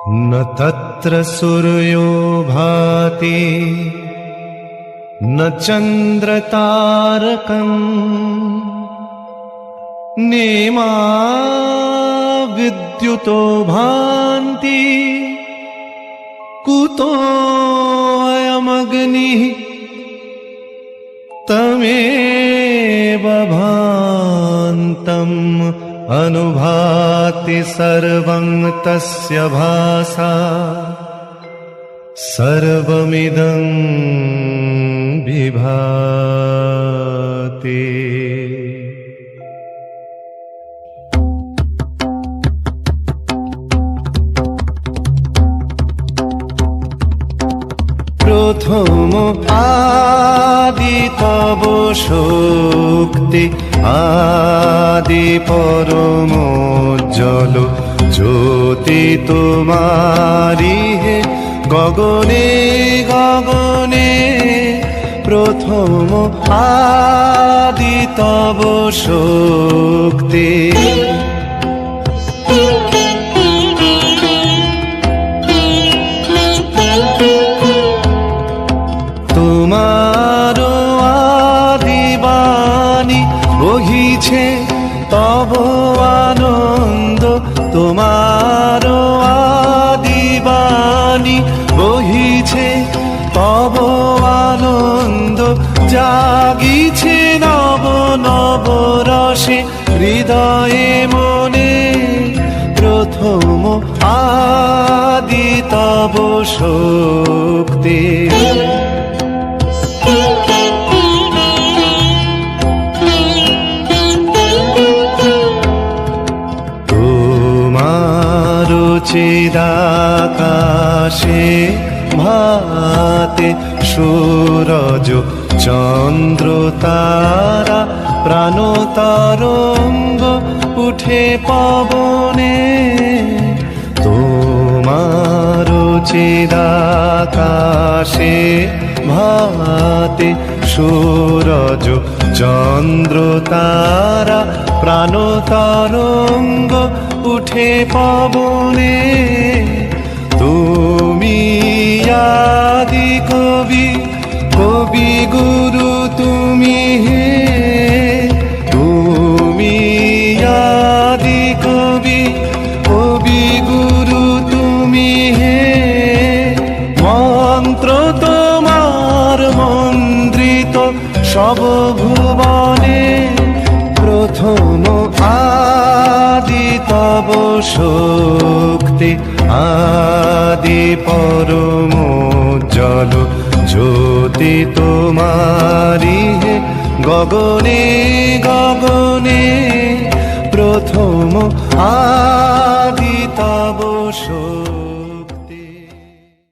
न तत्र सूर्यो भाति न चन्द्रतारकम् नेमा विद्युतो भान्ति कुतोऽयमग्निः तमेव भान्तम् अनुभाति सर्वं तस्य भासा सर्वमिदं विभाति। प्रथम आदि तव शक्ति आदि परमोज्ज्वल ज्योति तुम्हारी है गगने गगने। प्रथम आदि तव शक्ति তোমার আদিবাণী বহিছে তব আনন্দ। তোমার আদিবাণী বহিছে তব আনন্দ। জাগিছে নব নব রসে হৃদয়ে মনে। প্রথম আদি তব শক্তি চিদাকাশে ভাতে সূরজ চন্দ্র তারা প্রাণ তরঙ্গ উঠে পবনে। তোমার চিদাকাশে ভাতে সূরজ চন্দ্র তারা প্রাণ তরঙ্গ উঠে পবনে। তুমি আদি কবি কবি গুরু তুমি হে। তুমি আদি কবি কবি গুরু তুমি হে। মন্ত্র তোমার মন্ত্রিত সব ভুবনে। প্রথম আদি তব শক্তি আদি পরমোজ্জ্বল জ্যোতি তোমারি হে গগনে গগনে। প্রথম